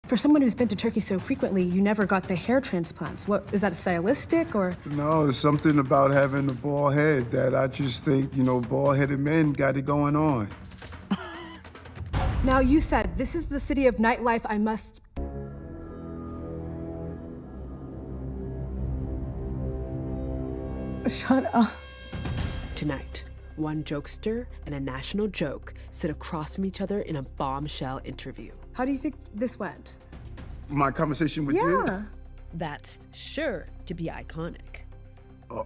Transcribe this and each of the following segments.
For someone who's been to Turkey so frequently, you never got the hair transplants. What, is that stylistic or? No, there's something about having a bald head that I just think, bald-headed men got it going on. Now, you said this is the city of nightlife. I must. Shut up. Tonight, one jokester and a national joke sit across from each other in a bombshell interview. How do you think this went? My conversation with you? Yeah. That's sure to be iconic.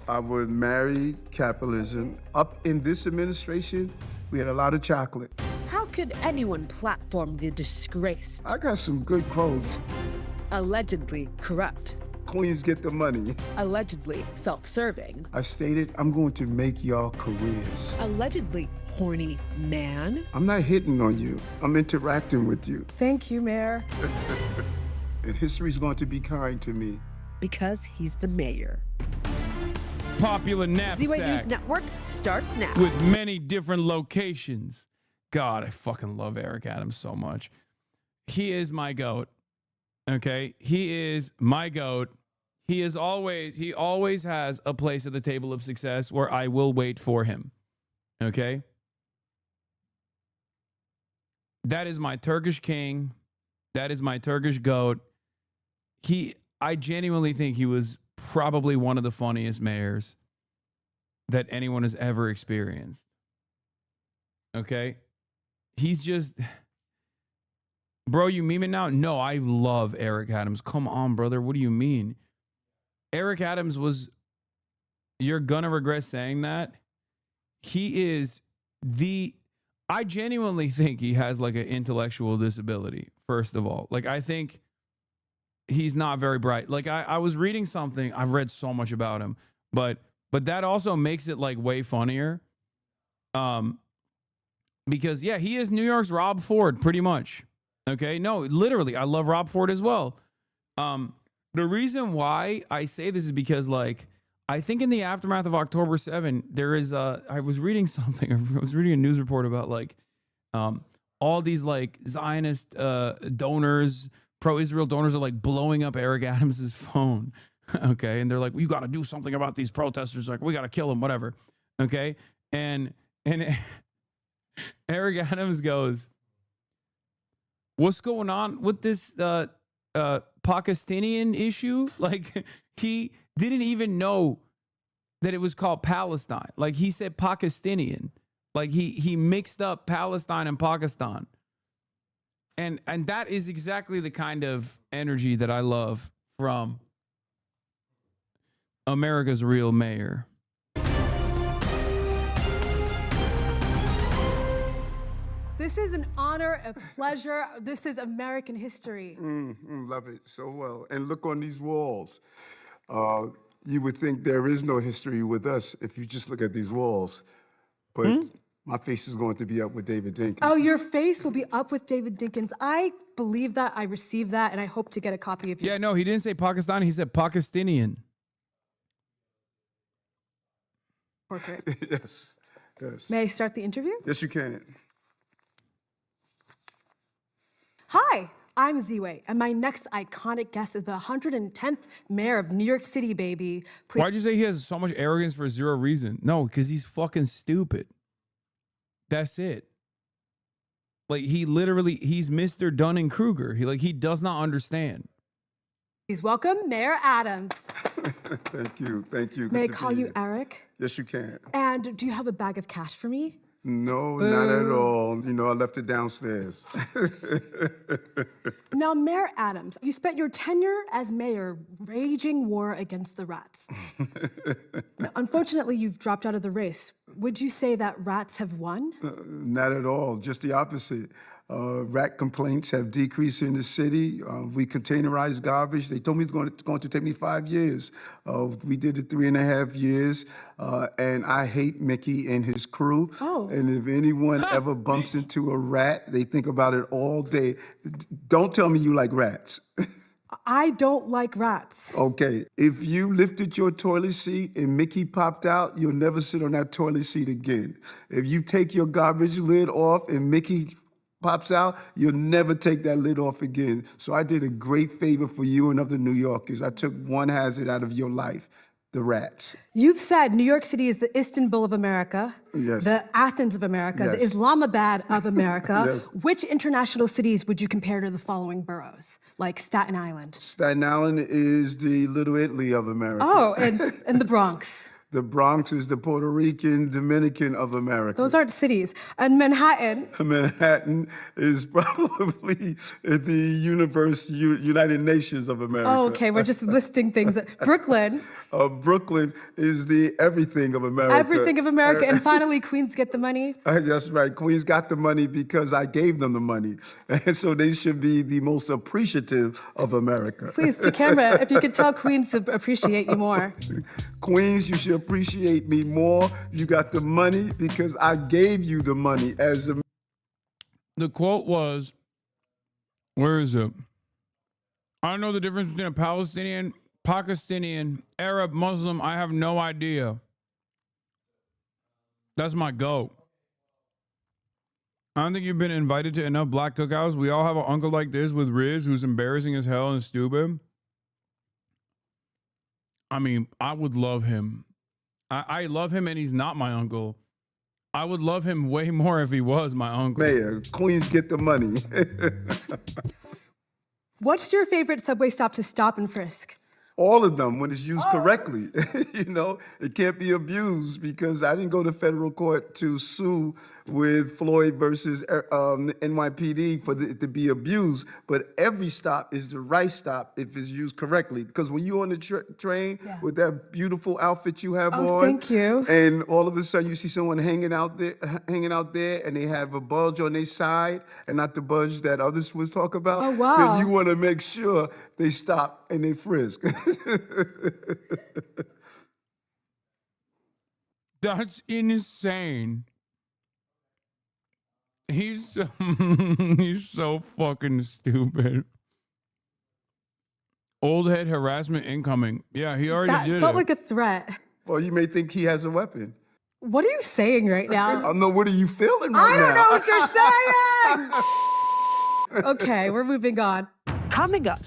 I would marry capitalism. Up in this administration, we had a lot of chocolate. How could anyone platform the disgraced, I got some good quotes. allegedly corrupt, Queens get the money. allegedly self-serving, I stated I'm going to make y'all careers. allegedly horny man? I'm not hitting on you. I'm interacting with you. Thank you, Mayor. And history's going to be kind to me. Because he's the mayor. Popular Ziwe News knapsack Network starts now. with many different locations. God, I fucking love Eric Adams so much. He is my goat. Okay, he is my goat. He always has a place at the table of success where I will wait for him. Okay, that is my Turkish king. That is my Turkish goat. I genuinely think he was probably one of the funniest mayors that anyone has ever experienced. Okay, he's just. Bro, you meme it now? No, I love Eric Adams. Come on, brother. What do you mean? Eric Adams was, you're gonna regret saying that. He is I genuinely think he has like an intellectual disability, first of all. Like, I think he's not very bright. Like, I was reading something, I've read so much about him, but that also makes it like way funnier. Because yeah, he is New York's Rob Ford, pretty much. Okay, no, literally, I love Rob Ford as well. The reason why I say this is because, like, I think in the aftermath of October 7, there is I was reading something. I was reading a news report about like all these like Zionist donors, pro-Israel donors are like blowing up Eric Adams's phone. Okay, and they're like, "We got to do something about these protesters. Like, we got to kill them, whatever." Okay, and Eric Adams goes, "What's going on with this Pakistani issue?" Like, he didn't even know that it was called Palestine. Like, he said Pakistani. Like, he mixed up Palestine and Pakistan. And that is exactly the kind of energy that I love from America's real mayor. This is an honor, a pleasure. This is American history. Love it so well. And look on these walls. You would think there is no history with us if you just look at these walls. But my face is going to be up with David Dinkins. Oh, your face will be up with David Dinkins. I believe that. I received that, and I hope to get a copy of your. Yeah, no, he didn't say Pakistani. He said Pakistani. Portrait. Yes. May I start the interview? Yes, you can. Hi, I'm Ziwe, and my next iconic guest is the 110th mayor of New York City, baby. Please. Why'd you say he has so much arrogance for zero reason? No, because he's fucking stupid. That's it. Like, he's Mr. Dunning-Kruger. He does not understand. Please welcome Mayor Adams. Thank you. May I call you Eric? Yes, you can. And do you have a bag of cash for me? No, not at all. I left it downstairs. Now, Mayor Adams, you spent your tenure as mayor waging war against the rats. Now, unfortunately, you've dropped out of the race. Would you say that rats have won? Not at all, just the opposite. Rat complaints have decreased in the city. We containerized garbage. They told me it's going to take me 5 years. We did it 3.5 years. And I hate Mickey and his crew. Oh. And if anyone ever bumps into a rat, they think about it all day. Don't tell me you like rats. I don't like rats. Okay, if you lifted your toilet seat and Mickey popped out, you'll never sit on that toilet seat again. If you take your garbage lid off and Mickey pops out, you'll never take that lid off again. So I did a great favor for you and other New Yorkers. I took one hazard out of your life, the rats. You've said New York City is the Istanbul of America, Yes. the Athens of America, the Yes. Islamabad of America. Yes. Which international cities would you compare to the following boroughs, like Staten Island? Staten Island is the Little Italy of America. Oh, and the Bronx. The Bronx is the Puerto Rican, Dominican of America. Those aren't cities. And Manhattan. Manhattan is probably the United Nations of America. Oh, okay, we're just listing things. Brooklyn. Brooklyn is the everything of America. Everything of America. And finally, Queens get the money. That's right. Queens got the money because I gave them the money. And so they should be the most appreciative of America. Please, to camera, if you could tell Queens to appreciate you more. Queens, you should appreciate me more. You got the money because I gave you the money as a... The quote was, where is it? I don't know the difference between a Palestinian, Pakistani, Arab, Muslim. I have no idea. That's my goat. I don't think you've been invited to enough black cookouts. We all have an uncle like this with Riz who's embarrassing as hell and stupid. I mean, I would love him. I love him and he's not my uncle. I would love him way more if he was my uncle. Mayor, Queens get the money. What's your favorite subway stop to stop and frisk? All of them when it's used correctly. You know, it can't be abused because I didn't go to federal court to sue with Floyd versus NYPD for it to be abused. But every stop is the right stop if it's used correctly. Because when you're on the train with that beautiful outfit you have on. Thank you. And all of a sudden you see someone hanging out there and they have a bulge on their side and not the bulge that others was talking about. Oh, wow. Then you want to make sure they stop and they frisk. That's insane. He's he's so fucking stupid. Old head harassment incoming. Yeah, he already That did felt it. like a threat. Well, you may think he has a weapon. What are you saying right I now? don't know, what are you feeling right I don't now? know what you're saying! Okay, we're moving on. Coming up.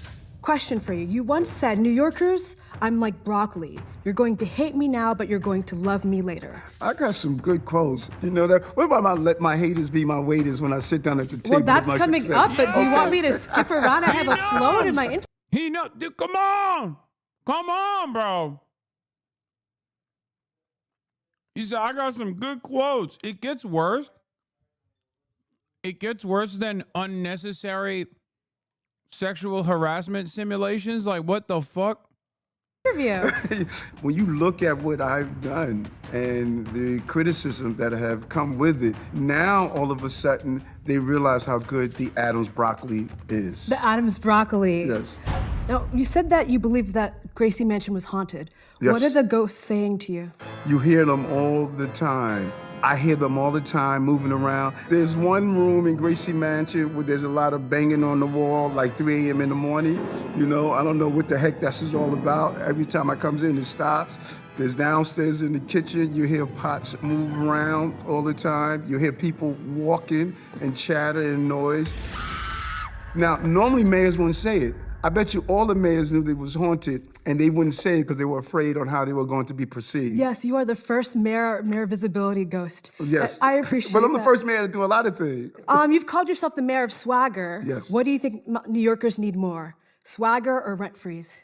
Question for you. You once said, New Yorkers, I'm like broccoli. You're going to hate me now, but you're going to love me later. I got some good quotes. You know that? What about let my haters be my waiters when I sit down at the table? Well, that's with my coming success? up, but do you want me to skip around? I have a flow in my intro. He know, dude, come on, bro. He said, I got some good quotes. It gets worse. It gets worse than unnecessary sexual harassment simulations. Like, what the fuck? When you look at what I've done and the criticism that have come with it, now all of a sudden they realize how good the Adams broccoli is. The Adams broccoli. Yes. Now, you said that you believed that Gracie Mansion was haunted. Yes. What are the ghosts saying to you? You hear them all the time. I hear them all the time moving around. There's one room in Gracie Mansion where there's a lot of banging on the wall, like 3 a.m. in the morning. You know, I don't know what the heck this is all about. Every time I comes in, it stops. There's downstairs in the kitchen, you hear pots move around all the time. You hear people walking and chatter and noise. Now, normally mayors wouldn't say it. I bet you all the mayors knew it was haunted and they wouldn't say it because they were afraid on how they were going to be perceived. Yes, you are the first mayor visibility ghost. Yes. I appreciate But I'm the that. first mayor to do a lot of things. You've called yourself the mayor of swagger. Yes. What do you think New Yorkers need more? Swagger or rent freeze?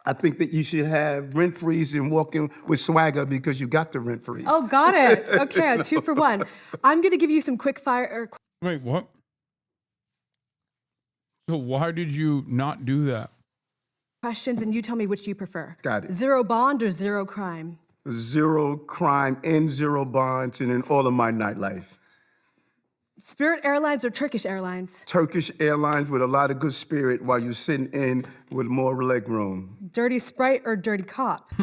I think that you should have rent freeze and walking with swagger because you got the rent freeze. Oh, got it. Okay, 2 for 1. I'm going to give you some quick fire. Wait, what? So why did you not do that? Questions, and you tell me which you prefer. Got it. Zero bond or zero crime? Zero crime and zero bonds and in all of my nightlife. Spirit Airlines or Turkish Airlines? Turkish Airlines with a lot of good spirit while you're sitting in with more leg room. Dirty Sprite or Dirty Cop?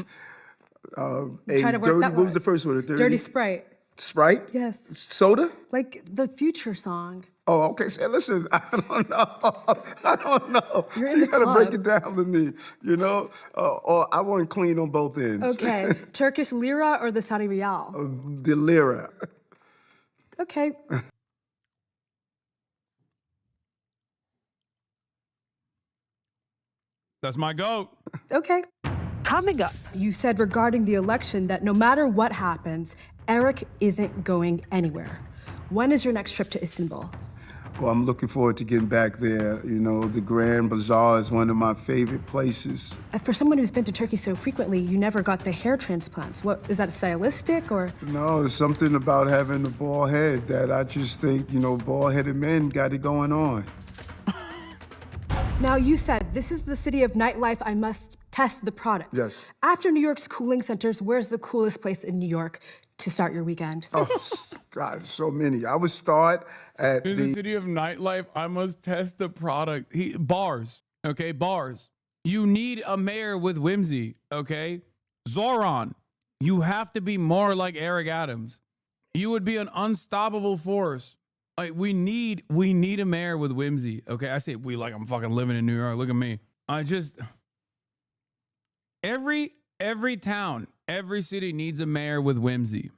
Try to work that what was one. the first one? Dirty Sprite. Sprite? Yes. Soda? Like the Future song. Oh, okay. So listen, I don't know. You're in the You gotta break club. it down to me, you know? Or I want clean on both ends. Okay. Turkish lira or the Saudi riyal? The lira. Okay. That's my GOAT. Okay. Coming up, You said regarding the election that no matter what happens, Eric isn't going anywhere. When is your next trip to Istanbul? Well, I'm looking forward to getting back there. You know, the Grand Bazaar is one of my favorite places. For someone who's been to Turkey so frequently, you never got the hair transplants. What is that, stylistic or? No, there's something about having a bald head that I just think, you know, bald-headed men got it going on. Now, you said this is the city of nightlife. I must test the product. Yes. After New York's cooling centers, where's the coolest place in New York to start your weekend? Oh, God, so many. I would start at In the the city of nightlife, I must test the product. Bars, okay? Bars. You need a mayor with whimsy, okay? Zoran, you have to be more like Eric Adams. You would be an unstoppable force. Like we need a mayor with whimsy, okay? I say we like I'm fucking living in New York. Look at me. I just every town, every city needs a mayor with whimsy.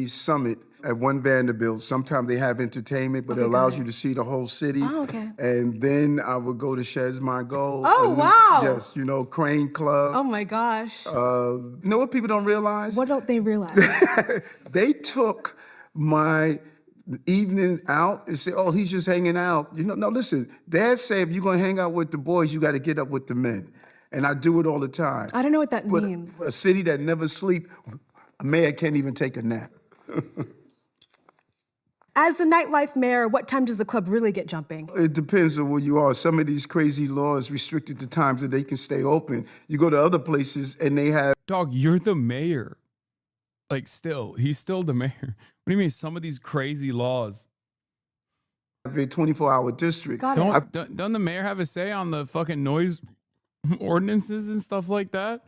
summit at one Vanderbilt. Sometimes they have entertainment, but Okay, it got allows it. you to see the whole city. Oh, okay. And then I would go to Chez Margot. Oh, and then- wow. Yes, you know, Crane Club. Oh my gosh. You know what people don't realize? What don't they realize? They took my evening out and said, oh, he's just hanging out. You know, no, listen, Dad said if you're going to hang out with the boys, you got to get up with the men. And I do it all the time. I don't know what that But means. a city that never sleep, a mayor can't even take a nap. As the nightlife mayor, what time does the club really get jumping? It depends on where you are. Some of these crazy laws restricted the times that they can stay open. You go to other places and they have Dog, you're the mayor. Like he's still the mayor. What do you mean some of these crazy laws? a 24-hour district. Got it. Doesn't the mayor have a say on the fucking noise ordinances and stuff like that?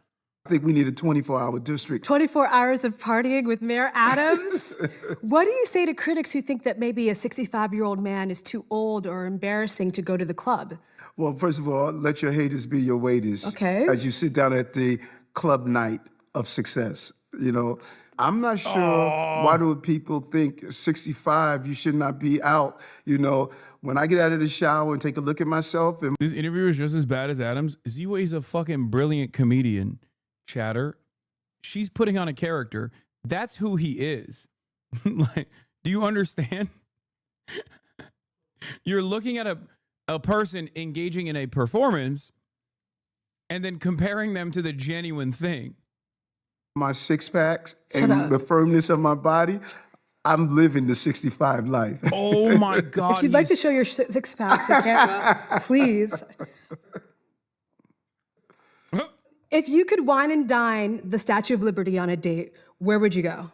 I think we need a 24-hour district. 24 hours of partying with Mayor Adams? What do you say to critics who think that maybe a 65-year-old man is too old or embarrassing to go to the club? Well, first of all, let your haters be your waiters. Okay. As you sit down at the club night of success, you know. I'm not sure why do people think 65 you should not be out. You know, when I get out of the shower and take a look at myself and This interview is just as bad as Adams. Ziwe's a fucking brilliant comedian, chatter. She's putting on a character. That's who he is. Like, do you understand? You're looking at a person engaging in a performance and then comparing them to the genuine thing. my six packs Shut and up. the firmness of my body, I'm living the 65 life. Oh my God. If you'd like to show your six-pack to camera, please. If you could wine and dine the Statue of Liberty on a date, where would you go?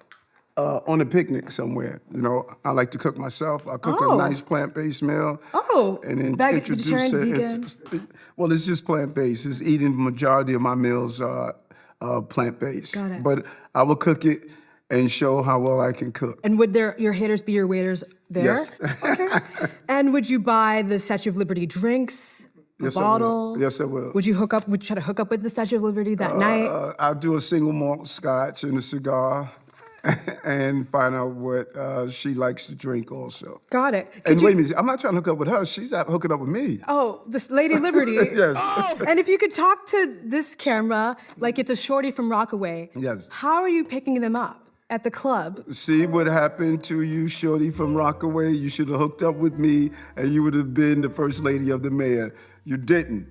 On a picnic somewhere. You know, I like to cook myself. I cook Oh. a nice plant-based meal. Oh, And then vegetarian, vegan. Well, it's just plant-based. It's eating the majority of my meals are plant-based. Got it. But I will cook it and show how well I can cook. And would your haters be your waiters there? Yes. Okay. And would you buy the Statue of Liberty drinks? A Yes, I will. bottle? Yes, I will. Would you try to hook up with the Statue of Liberty that night? I'll do a single malt scotch and a cigar and find out what she likes to drink also. Got it. Could And you- wait a minute, I'm not trying to hook up with her. She's out hooking up with me. Oh, this Lady Liberty. Yes. And if you could talk to this camera like it's a shorty from Rockaway, Yes. how are you picking them up at the club? See what happened to you, shorty from Rockaway? You should have hooked up with me and you would have been the first lady of the mayor. You didn't.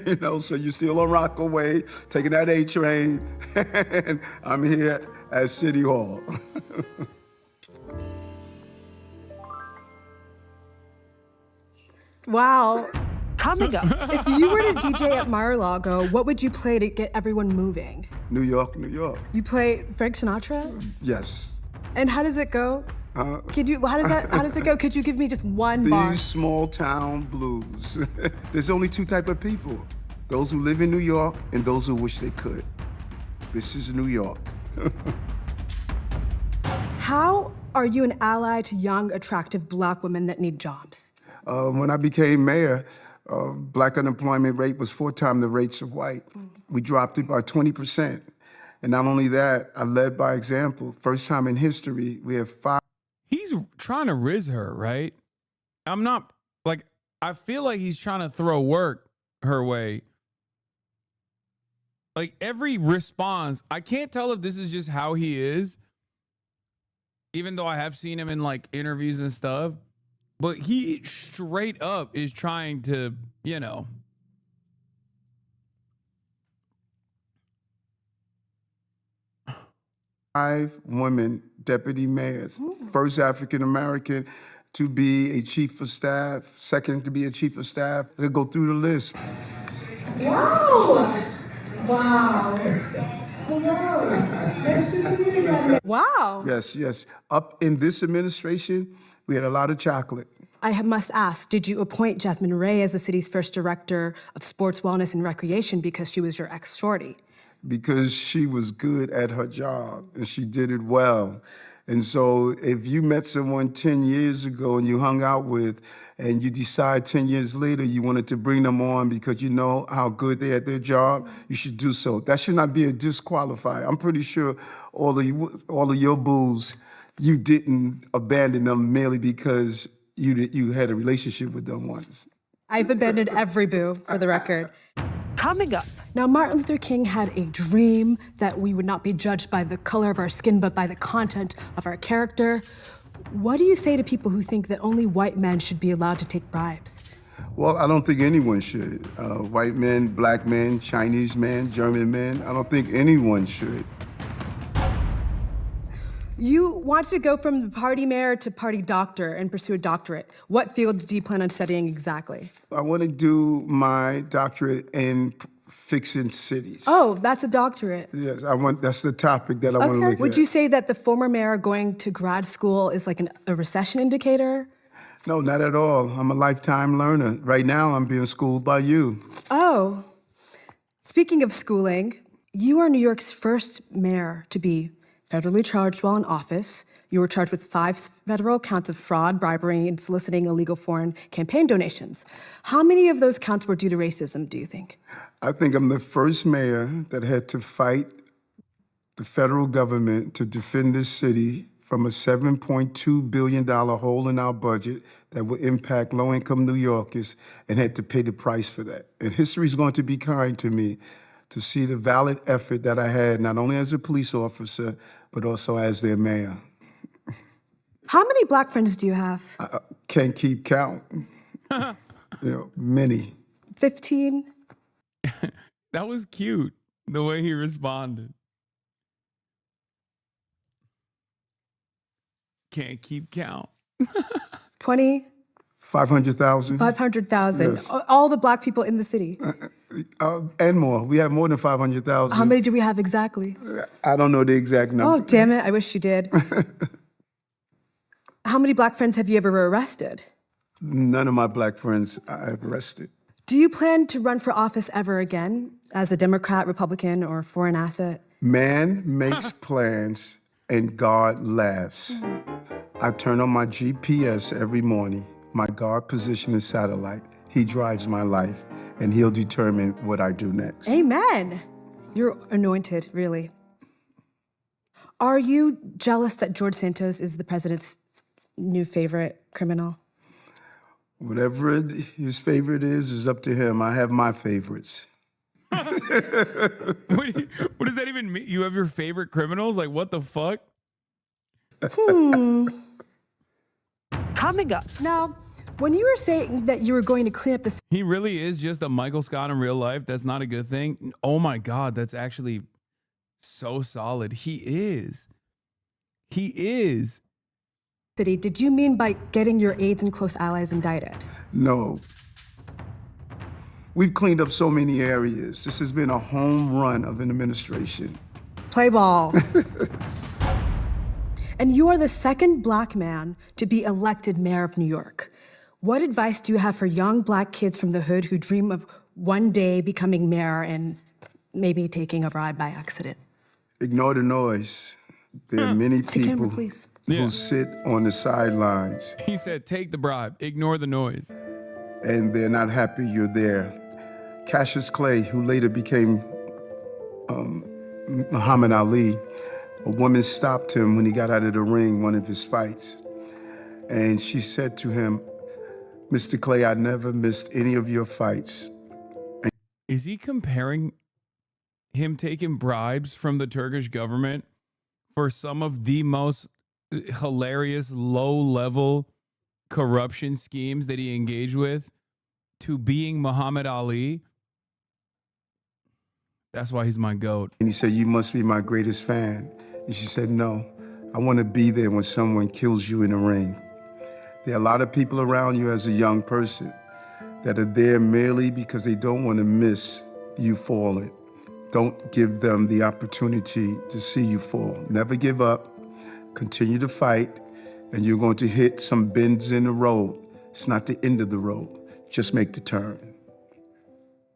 You know, so you're still on Rockaway, taking that A train, and I'm here at City Hall. Wow. Coming up, If you were to DJ at Mar-a-Lago, what would you play to get everyone moving? New York, New York. You play Frank Sinatra? Yes. And how does it go? How does it go? Could you give me just one bar? These small town blues. There's only two type of people. Those who live in New York and those who wish they could. This is New York. How are you an ally to young, attractive black women that need jobs? When I became mayor, black unemployment rate was 4 times the rates of white. We dropped it by 20%. And not only that, I led by example. First time in history, we have 5. He's trying to riz her, right? I'm not like I feel like he's trying to throw work her way. Like every response, I can't tell if this is just how he is, even though I have seen him in like interviews and stuff, but he straight up is trying to, 5 women deputy mayors, first African American to be a chief of staff, second to be a chief of staff. They go through the list. Wow. Wow. Yes. Up in this administration, we had a lot of chocolate. I must ask, did you appoint Jasmine Ray as the city's first director of sports, wellness, and recreation because she was your ex-shorty? Because she was good at her job and she did it well. And so if you met someone 10 years ago and you hung out with, and you decide 10 years later you wanted to bring them on because you know how good they're at their job, you should do so. That should not be a disqualifier. I'm pretty sure all of your booze, you didn't abandon them merely because you had a relationship with them once. I've abandoned every boo, for the record. Coming up. Now, Martin Luther King had a dream that we would not be judged by the color of our skin, but by the content of our character. What do you say to people who think that only white men should be allowed to take bribes? Well, I don't think anyone should. White men, black men, Chinese men, German men, I don't think anyone should. You want to go from the party mayor to party doctor and pursue a doctorate. What field do you plan on studying exactly? I want to do my doctorate in fixing cities. Oh, that's a doctorate. Yes, that's the topic that I want to look at. Would you say that the former mayor going to grad school is like a recession indicator? No, not at all. I'm a lifetime learner. Right now, I'm being schooled by you. Oh, speaking of schooling, you are New York's first mayor to be federally charged while in office. You were charged with 5 federal counts of fraud, bribery, and soliciting illegal foreign campaign donations. How many of those counts were due to racism, do you think? I think I'm the first mayor that had to fight the federal government to defend this city from a $7.2 billion hole in our budget that will impact low-income New Yorkers, and had to pay the price for that. And history is going to be kind to me to see the valid effort that I had, not only as a police officer, but also as their mayor. How many black friends do you have? I can't keep count. Many. 15? That was cute, the way he responded. Can't keep count. 20? 500,000. 500,000. Yes. All the black people in the city. And more. We have more than 500,000. How many do we have exactly? I don't know the exact number. Oh, damn it. I wish you did. How many black friends have you ever arrested? None of my black friends I've arrested. Do you plan to run for office ever again as a Democrat, Republican, or foreign asset? Man makes plans and God laughs. I turn on my GPS every morning. My God position is satellite. He drives my life, and he'll determine what I do next. Amen. You're anointed, really. Are you jealous that George Santos is the president's new favorite criminal? Whatever his favorite is up to him. I have my favorites. What does that even mean? You have your favorite criminals? Like, what the fuck? Coming up. Now, when you were saying that you were going to clean up the He really is just a Michael Scott in real life. That's not a good thing. Oh my God, that's actually so solid. He is. He is. city, did you mean by getting your aides and close allies indicted? No. We've cleaned up so many areas. This has been a home run of an administration. Play ball. And you are the second black man to be elected mayor of New York. What advice do you have for young black kids from the hood who dream of one day becoming mayor and maybe taking a bribe by accident? Ignore the noise. There are many people camera, please. who sit on the sidelines He said, take the bribe, ignore the noise. and they're not happy you're there. Cassius Clay, who later became Muhammad Ali, a woman stopped him when he got out of the ring, one of his fights. And she said to him, Mr. Clay, I never missed any of your fights. Is he comparing him taking bribes from the Turkish government for some of the most hilarious low-level corruption schemes that he engaged with to being Muhammad Ali? That's why he's my GOAT. And he said, you must be my greatest fan. And she said, no, I want to be there when someone kills you in the ring. There are a lot of people around you as a young person that are there merely because they don't want to miss you falling. Don't give them the opportunity to see you fall. Never give up. Continue to fight, and you're going to hit some bends in the road. It's not the end of the road. Just make the turn.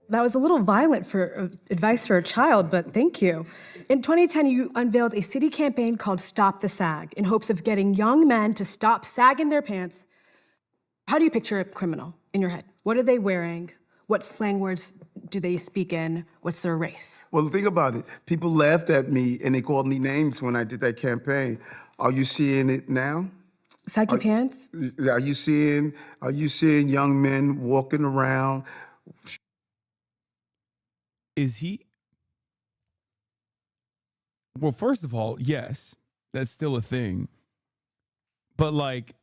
That was a little violent for advice for a child, but thank you. In 2010, you unveiled a city campaign called Stop the Sag in hopes of getting young men to stop sagging their pants. How do you picture a criminal in your head? What are they wearing? What slang words do they speak in? What's their race? Well, think about it. People laughed at me and they called me names when I did that campaign. Are you seeing it now? Saggy pants? Are you seeing young men walking around? Is he? Well, first of all, yes, that's still a thing. But like,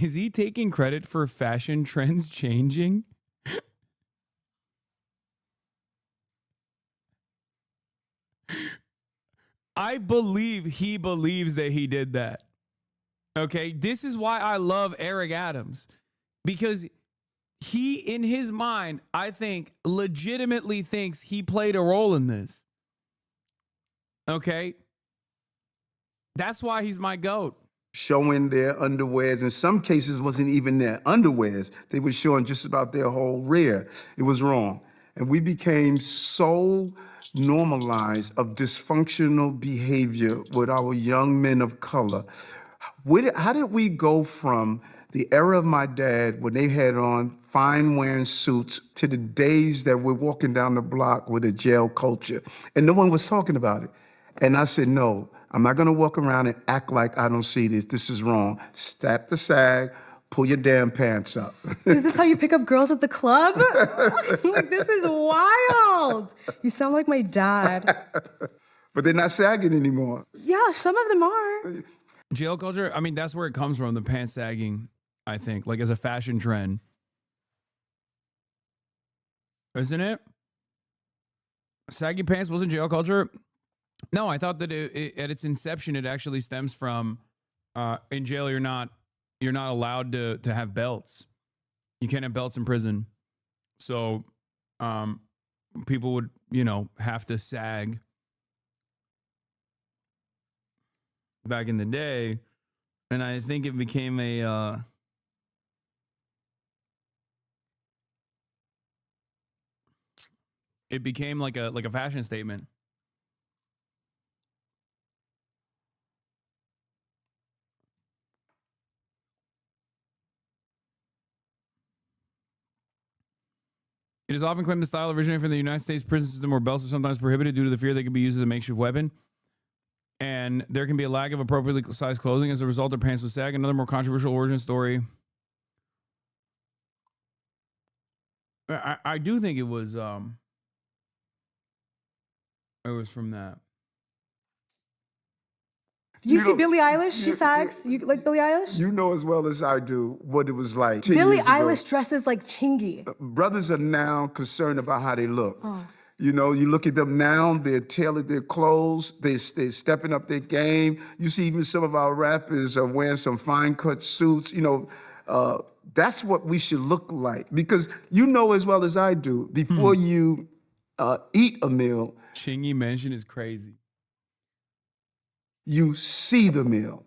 is he taking credit for fashion trends changing? I believe he believes that he did that. Okay, this is why I love Eric Adams, because he, in his mind, I think, legitimately thinks he played a role in this. Okay? That's why he's my GOAT. Showing their underwears. In some cases, wasn't even their underwears. They were showing just about their whole rear. It was wrong. And we became so normalized of dysfunctional behavior with our young men of color. How did we go from the era of my dad when they had on fine wearing suits to the days that we're walking down the block with a jail culture and no one was talking about it? And I said, no, I'm not gonna walk around and act like I don't see this. This is wrong. Stop the sag, pull your damn pants up. Is this how you pick up girls at the club? Like, this is wild. You sound like my dad. But they're not sagging anymore. Yeah, some of them are. Jail culture, I mean, that's where it comes from, the pants sagging, I think, like as a fashion trend. Isn't it? Saggy pants wasn't jail culture? No, I thought that at its inception, it actually stems from in jail, you're not allowed to have belts. You can't have belts in prison. So people would, have to sag. Back in the day, and I think it became a it became like a fashion statement. It is often claimed the style originated from the United States prison system, where belts are sometimes prohibited due to the fear they could be used as a makeshift weapon. And there can be a lack of appropriately sized clothing. As a result, their pants would sag. Another more controversial origin story. I do think it was from that. You see Billie Eilish? She sags. You like Billie Eilish? You know as well as I do what it was like 10 Billie years ago. Eilish dresses like Chingy. Brothers are now concerned about how they look. Oh. You look at them now, they're tailored their clothes, they're stepping up their game. You see even some of our rappers are wearing some fine cut suits. That's what we should look like. Because you know as well as I do, before you eat a meal, Chingy mention is crazy. You see the meal.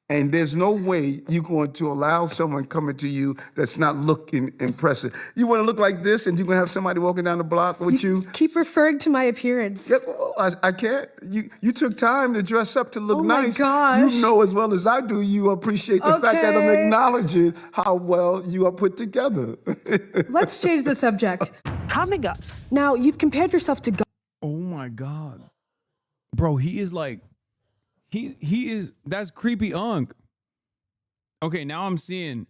And there's no way you're going to allow someone coming to you that's not looking impressive. You want to look like this, and you're going to have somebody walking down the block with you? Keep referring to my appearance. Yeah, well, I can't. You took time to dress up to look nice. Oh, my gosh. You know as well as I do, you appreciate the fact that I'm acknowledging how well you are put together. Let's change the subject. Coming up. Now, you've compared yourself to God. Oh, my God. Bro, he is like... He is, that's creepy unk. Okay, now I'm seeing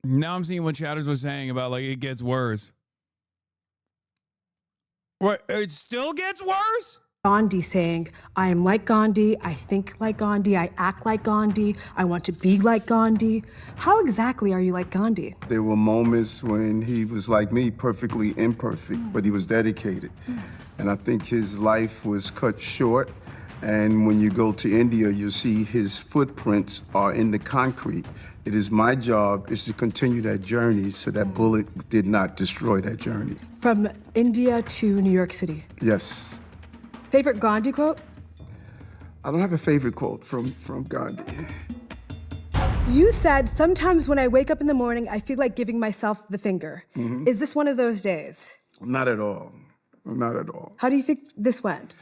Now I'm seeing what Chatters was saying about like it gets worse. What? It still gets worse? Gandhi saying, I am like Gandhi, I think like Gandhi, I act like Gandhi, I want to be like Gandhi. How exactly are you like Gandhi? There were moments when he was like me, perfectly imperfect, but he was dedicated. And I think his life was cut short. And when you go to India, you'll see his footprints are in the concrete. It is my job is to continue that journey so that bullet did not destroy that journey. From India to New York City. Yes. Favorite Gandhi quote? I don't have a favorite quote from Gandhi. You said, sometimes when I wake up in the morning, I feel like giving myself the finger. Is this one of those days? Not at all. Not at all. How do you think this went?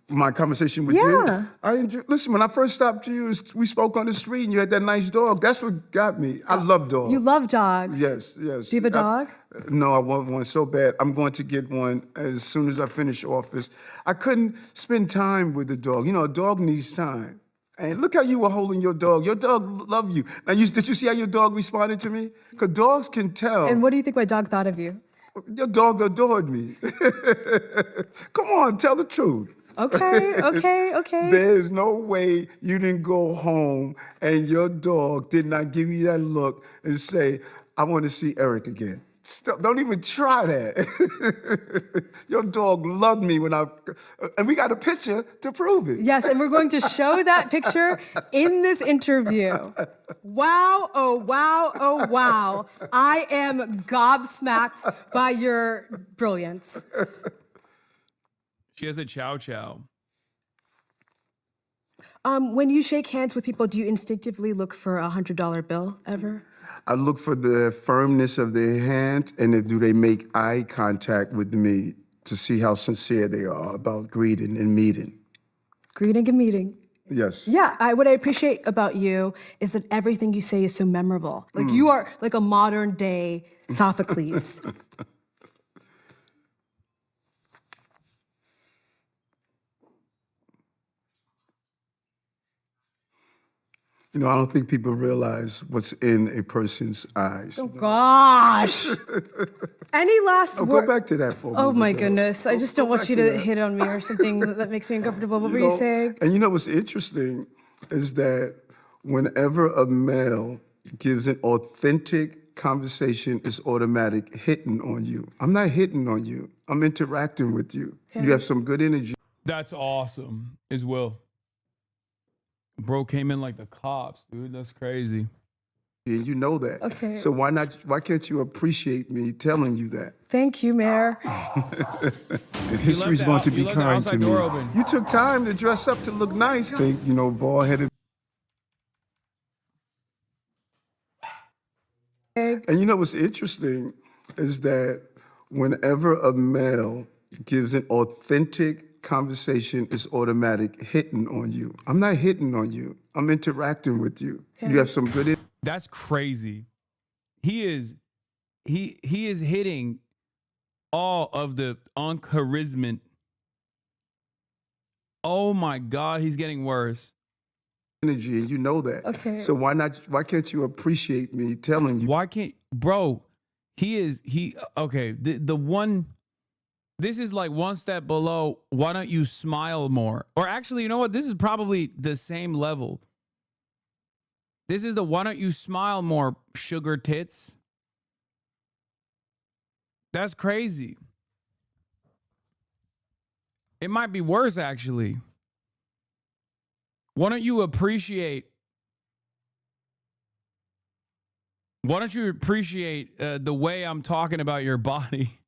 My conversation with Yeah. you. Listen, when I first stopped you, we spoke on the street and you had that nice dog. That's what got me. I love dogs. You love dogs. Yes, yes. Do you have a dog? No, I want one so bad. I'm going to get one as soon as I finish office. I couldn't spend time with the dog. You know, a dog needs time. And look how you were holding your dog. Your dog loved you. Now, did you see how your dog responded to me? Because dogs can tell. And what do you think my dog thought of you? Your dog adored me. Come on, tell the truth. Okay. There's no way you didn't go home and your dog did not give you that look and say, I want to see Eric again. Don't even try that. Your dog loved me and we got a picture to prove it. Yes, and we're going to show that picture in this interview. Wow, oh wow, oh wow. I am gobsmacked by your brilliance. She has a chow chow. When you shake hands with people, do you instinctively look for a $100 bill ever? I look for the firmness of their hand and do they make eye contact with me to see how sincere they are about greeting and meeting. Greeting and meeting. Yes. Yeah, what I appreciate about you is that everything you say is so memorable. Like you are like a modern day Sophocles. You know, I don't think people realize what's in a person's eyes. Oh, gosh. Any last Go word? back to that for a Oh, moment, my though. goodness. I just don't want you to hit on me or something that makes me uncomfortable. What were you saying? And you know what's interesting is that whenever a male gives an authentic conversation, it's automatic hitting on you. I'm not hitting on you. I'm interacting with you. Okay. You have some good energy. That's awesome as well. Bro came in like the cops, dude. That's crazy. And you know that. Okay. So why can't you appreciate me telling you that? Thank you, Mayor. If history's going to be left the kind to outside me. door open. You took time to dress up to look nice. Think, bald-headed. And you know what's interesting is that whenever a male gives an authentic conversation, it's automatic hitting on you. I'm not hitting on you. I'm interacting with you. Okay. You have some good. That's crazy. He is hitting all of the uncharisma. Oh my God, he's getting worse. Energy, and you know that. Okay. So why can't you appreciate me telling you? Why can't, bro? Okay. The one. This is like one step below, why don't you smile more? Or actually, you know what? This is probably the same level. This is the why don't you smile more, sugar tits? That's crazy. It might be worse, actually. Why don't you appreciate the way I'm talking about your body?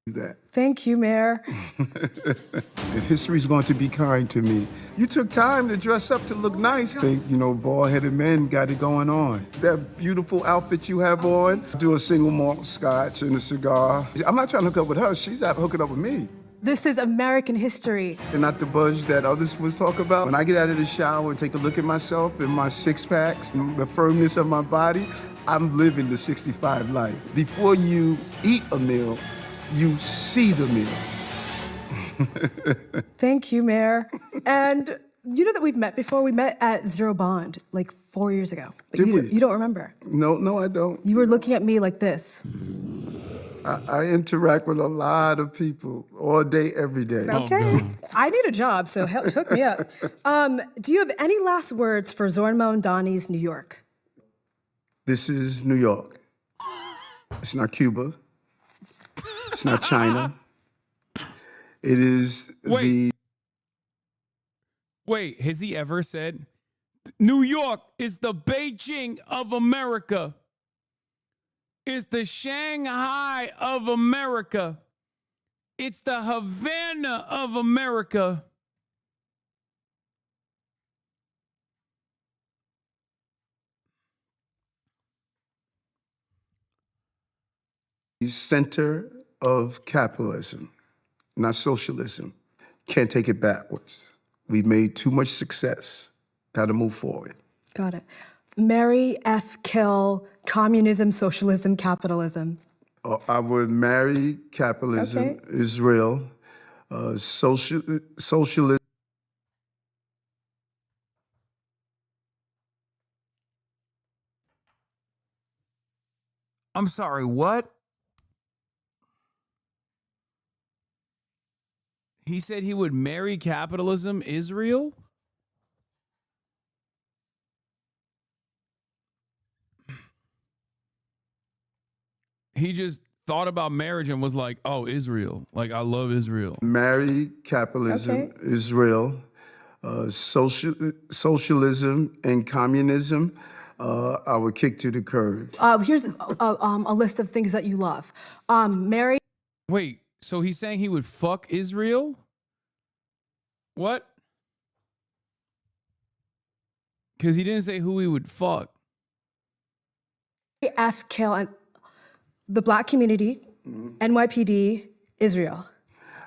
That. Thank you, Mayor. If history's going to be kind to me. You took time to dress up to look nice. Think, bald-headed men got it going on. That beautiful outfit you have on. Do a single malt scotch and a cigar. I'm not trying to hook up with her. She's out hooking up with me. This is American history. And not the budge that others was talk about. When I get out of the shower and take a look at myself and my six packs and the firmness of my body, I'm living the 65 life. Before you eat a meal, you see the meal. Thank you, Mayor. And You know that we've met before. We met at Zero Bond like 4 years ago. But Did you, we? you don't remember. No, I don't. You were looking at me like this. I interact with a lot of people all day, every day. Okay. God. I need a job, so hook me up. Do you have any last words for Zornmo and Donnie's New York? This is New York. It's not Cuba. It's not China. It is Wait, has he ever said, New York is the Beijing of America? It's the Shanghai of America. It's the Havana of America. the center of capitalism, not socialism. Can't take it backwards. We've made too much success. Got to move forward. Got it. Marry, F, kill, communism, socialism, capitalism. I would marry capitalism, Okay. Israel, socialism. I'm sorry, what? He said he would marry capitalism, Israel? He just thought about marriage and was like, oh, Israel. Like, I love Israel. Marry capitalism, Okay. Israel, socialism, and communism. I would kick to the curb. Here's a list of things that you love. Marry, Wait, so he's saying he would fuck Israel? What? Because he didn't say who he would fuck. F, kill, and the Black community, NYPD, Israel.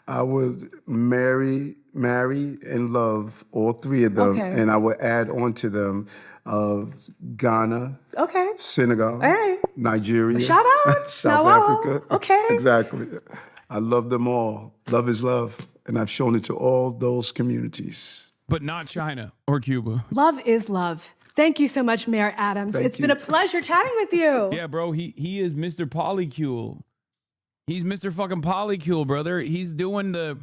I would marry, and love all three of them, Okay. and I would add on to them Ghana, Okay. Senegal, Hey. Nigeria, Shout out. South Now, Africa. okay. Exactly. I love them all. Love is love, and I've shown it to all those communities. But not China or Cuba. Love is love. Thank you so much, Mayor Adams. Thank It's been a you. pleasure chatting with you. Yeah, bro, he is Mr. Polycule. He's Mr. fucking Polycule, brother. He's doing the...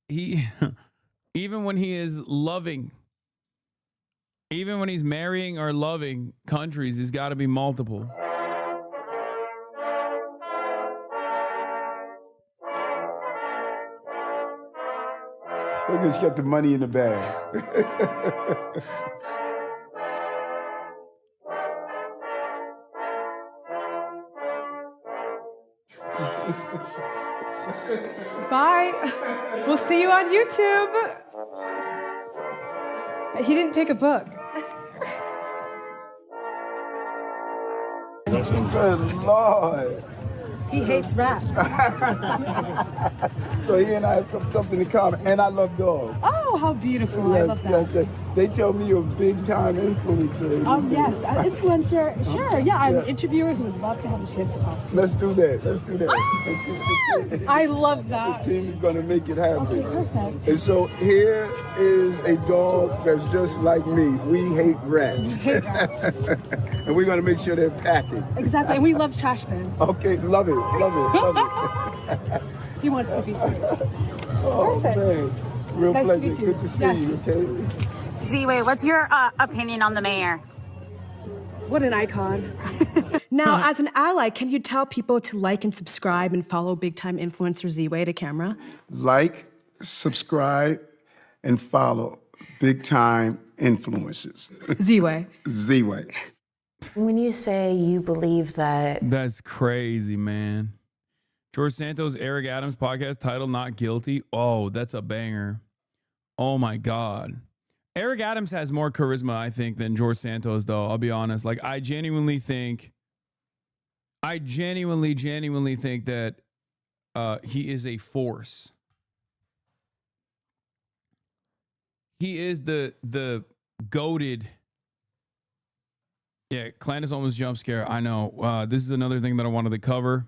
He, even when he is loving, even when he's marrying or loving countries, he's got to be multiple. Look, he's got the money in the bag. Bye. We'll see you on YouTube. He didn't take a book. Good Lord. He hates rap. So he and I have something in common, and I love dogs. Oh, how beautiful. I love that. Yes. They tell me you're a big time influencer. Yes, an influencer. Sure, yeah, I'm an interviewer who would love to have a chance to talk to you. Let's do that. I love that. The team is going to make it happen. Okay, perfect. And so here is a dog that's just like me. We hate rats. And we're going to make sure they're packing. Exactly, and we love trash bins. Okay, love it. He wants to be here. Oh, Perfect. man. Real Nice to pleasure. meet you. Good to see Yes. you, okay? Ziwe, what's your opinion on the mayor? What an icon. Now, as an ally, can you tell people to like and subscribe and follow big time influencer Ziwe to camera? Like, subscribe, and follow big time influencers. Ziwe. Z-Way. When you say you believe that That's crazy, man. George Santos, Eric Adams podcast title, Not Guilty. Oh, that's a banger. Oh my God. Eric Adams has more charisma, I think, than George Santos, though. I'll be honest. Like, I genuinely think that he is a force. He is the goated. Yeah, Clandis almost jump scare. I know. This is another thing that I wanted to cover.